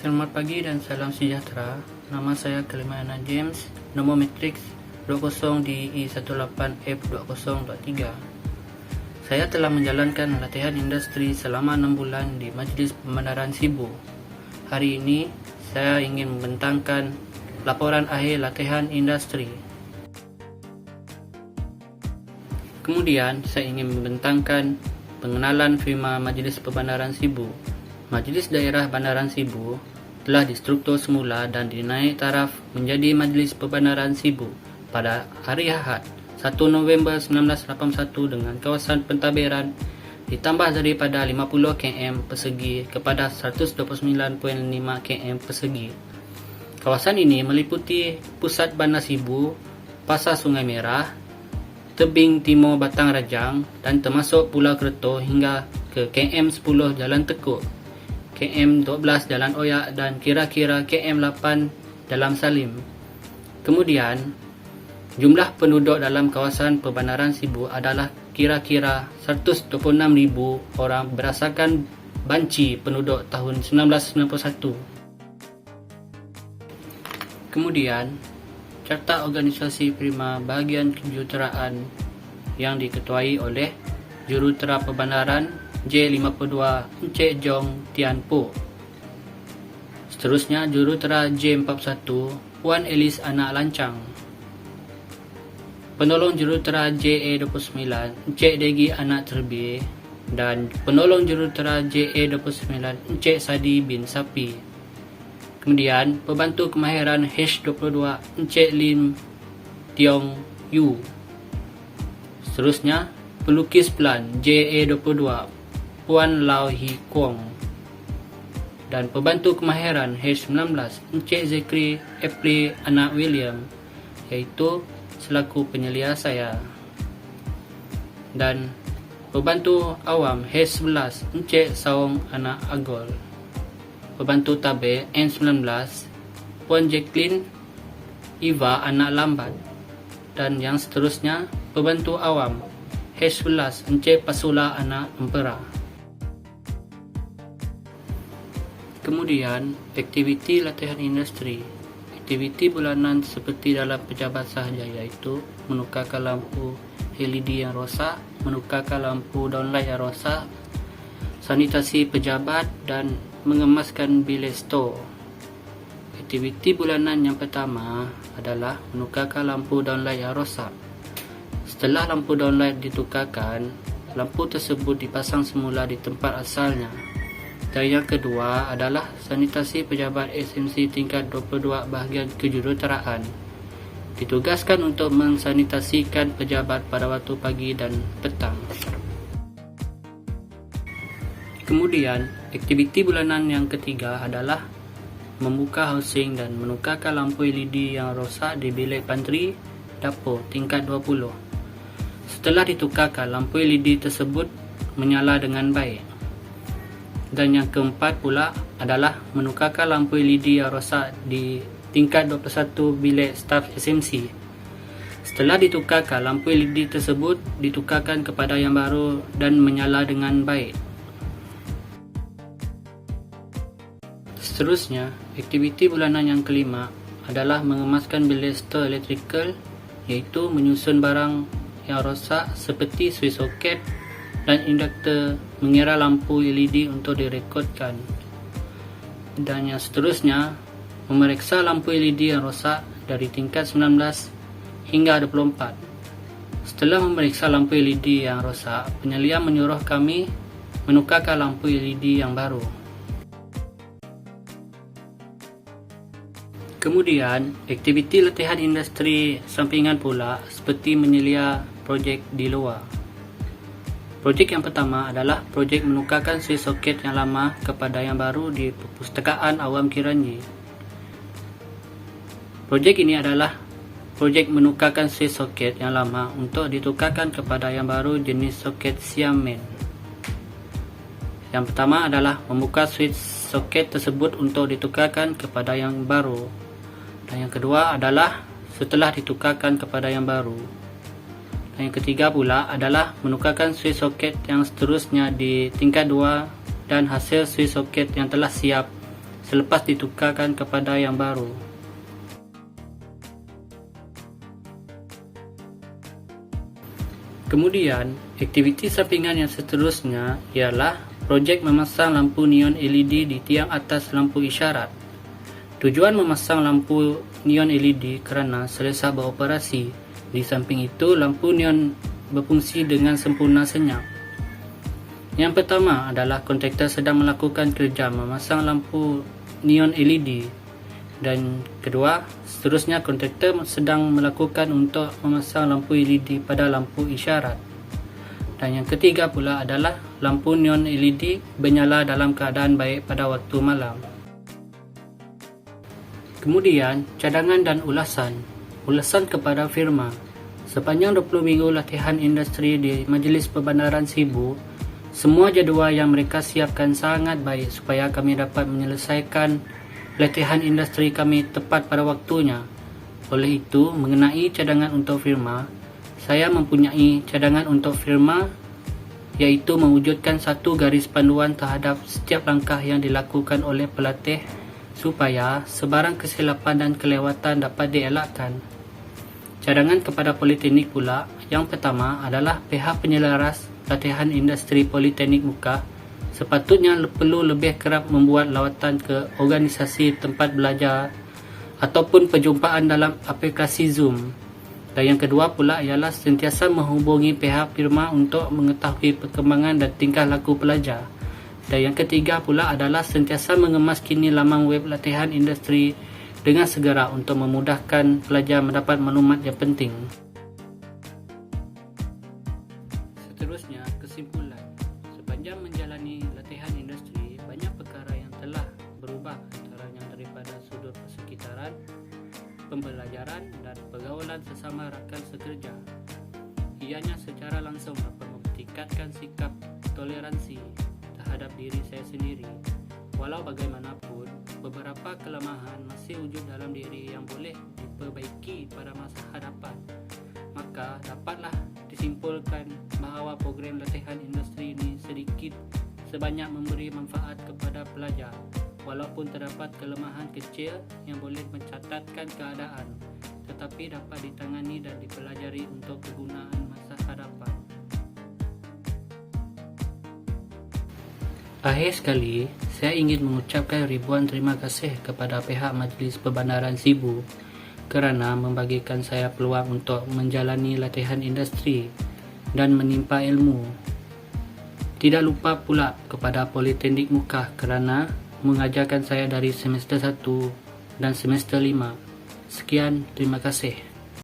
Selamat pagi dan salam sejahtera. Nama saya Kalimayana James, nomor matriks 20DE18F2023. Saya telah menjalankan latihan industri selama 6 bulan di Majlis Pembenaran Sibu. Hari ini, saya ingin membentangkan laporan akhir latihan industri. Kemudian, saya ingin membentangkan pengenalan firma Majlis Pembenaran Sibu. Majlis Daerah Bandaran Sibu telah distruktur semula dan dinaik taraf menjadi Majlis Pembenaran Sibu pada hari Ahad 1 November 1981 dengan kawasan pentadbiran ditambah daripada 50 km persegi kepada 129.5 km persegi. Kawasan ini meliputi pusat Bandar Sibu, Pasar Sungai Merah, tebing timur Batang Rajang dan termasuk Pulau Kereto hingga ke KM 10 Jalan Tekuk, KM 12 Jalan Oyak dan kira-kira KM 8 Dalam Salim. Kemudian, jumlah penduduk dalam kawasan Pembenaran Sibu adalah kira-kira 126,000 orang berdasarkan banci penduduk tahun 1991. Kemudian, carta organisasi prima bahagian kejuruteraan yang diketuai oleh Jurutera Pembenaran J52 Encik Jong Tian Po. Seterusnya Jurutera J41 Puan Elis Anak Lancang. Penolong Jurutera JA29 Encik Degi Anak Terbi dan Penolong Jurutera JA29 Encik Sadi bin Sapi. Kemudian Pembantu Kemahiran H22 Encik Lim Tiong Yu. Seterusnya Pelukis Pelan JA22 Puan Lau Hi Kuong dan Pembantu Kemahiran H19 Encik Zekri Epli Anak William, iaitu selaku penyelia saya. Dan Pembantu Awam H11 Encik Saung Anak Agol. Pembantu Tabir N19 Puan Jacqueline Eva Anak Lambat. Dan yang seterusnya Pembantu Awam H11 Encik Pasula Anak Empera. Kemudian, aktiviti latihan industri. Aktiviti bulanan seperti dalam pejabat sahaja iaitu menukarkan lampu LED yang rosak, menukarkan lampu downlight yang rosak, sanitasi pejabat dan mengemaskan bilik stor. Aktiviti bulanan yang pertama adalah menukarkan lampu downlight yang rosak. Setelah lampu downlight ditukarkan, lampu tersebut dipasang semula di tempat asalnya. Dan yang kedua adalah sanitasi pejabat SMC tingkat 22 bahagian kejuruteraan. Ditugaskan untuk mensanitasikan pejabat pada waktu pagi dan petang. Kemudian, aktiviti bulanan yang ketiga adalah membuka housing dan menukarkan lampu LED yang rosak di bilik pantry dapur tingkat 20. Setelah ditukarkan, lampu LED tersebut menyala dengan baik. Dan yang keempat pula adalah menukarkan lampu LED yang rosak di tingkat 21 bilik staf SMC. Setelah ditukarkan, lampu LED tersebut ditukarkan kepada yang baru dan menyala dengan baik. Seterusnya, aktiviti bulanan yang kelima adalah mengemaskan bilik stor elektrikal, iaitu menyusun barang yang rosak seperti switch soket dan induktor, mengira lampu LED untuk direkodkan. Dan yang seterusnya, memeriksa lampu LED yang rosak dari tingkat 19 hingga 24. Setelah memeriksa lampu LED yang rosak, penyelia menyuruh kami menukarkan lampu LED yang baru. Kemudian, aktiviti latihan industri sampingan pula seperti menyelia projek di luar. Projek yang pertama adalah projek menukarkan switch soket yang lama kepada yang baru di Perpustakaan Awam Kiranji. Projek ini adalah projek menukarkan switch soket yang lama untuk ditukarkan kepada yang baru jenis soket Xiamen. Yang pertama adalah membuka switch soket tersebut untuk ditukarkan kepada yang baru. Dan yang kedua adalah setelah ditukarkan kepada yang baru. Dan yang ketiga pula adalah menukarkan switch soket yang seterusnya di tingkat 2 dan hasil switch soket yang telah siap selepas ditukarkan kepada yang baru. Kemudian, aktiviti sampingan yang seterusnya ialah projek memasang lampu neon LED di tiang atas lampu isyarat. Tujuan memasang lampu neon LED kerana selesa beroperasi. Di samping itu, lampu neon berfungsi dengan sempurna senyap. Yang pertama adalah kontraktor sedang melakukan kerja memasang lampu neon LED. Dan kedua, seterusnya kontraktor sedang melakukan untuk memasang lampu LED pada lampu isyarat. Dan yang ketiga pula adalah lampu neon LED bernyala dalam keadaan baik pada waktu malam. Kemudian, cadangan dan ulasan. Ulasan kepada firma. Sepanjang 20 minggu latihan industri di Majlis Perbandaran Sibu, semua jadual yang mereka siapkan sangat baik supaya kami dapat menyelesaikan latihan industri kami tepat pada waktunya. Oleh itu, mengenai cadangan untuk firma, saya mempunyai cadangan untuk firma iaitu mewujudkan satu garis panduan terhadap setiap langkah yang dilakukan oleh pelatih supaya sebarang kesilapan dan kelewatan dapat dielakkan. Cadangan kepada Politeknik pula, yang pertama adalah pihak penyelaras latihan industri Politeknik Mukah sepatutnya perlu lebih kerap membuat lawatan ke organisasi tempat belajar ataupun perjumpaan dalam aplikasi Zoom. Dan yang kedua pula ialah sentiasa menghubungi pihak firma untuk mengetahui perkembangan dan tingkah laku pelajar. Dan yang ketiga pula adalah sentiasa mengemas kini laman web latihan industri dengan segera untuk memudahkan pelajar mendapat maklumat yang penting. Seterusnya, kesimpulan. Sepanjang menjalani latihan industri, banyak perkara yang telah berubah antaranya daripada sudut persekitaran, pembelajaran dan pergaulan sesama rakan sekerja. Ianya secara langsung dapat mempertingkatkan sikap toleransi terhadap diri saya sendiri. Walau bagaimanapun, beberapa kelemahan masih wujud dalam diri yang boleh diperbaiki pada masa hadapan. Maka dapatlah disimpulkan bahawa program latihan industri ini sedikit sebanyak memberi manfaat kepada pelajar, walaupun terdapat kelemahan kecil yang boleh mencatatkan keadaan, tetapi dapat ditangani dan dipelajari untuk kegunaan masa hadapan. Akhir sekali, saya ingin mengucapkan ribuan terima kasih kepada pihak Majlis Perbandaran Sibu kerana membagikan saya peluang untuk menjalani latihan industri dan menimpa ilmu. Tidak lupa pula kepada Politeknik Mukah kerana mengajarkan saya dari semester 1 dan semester 5. Sekian, terima kasih.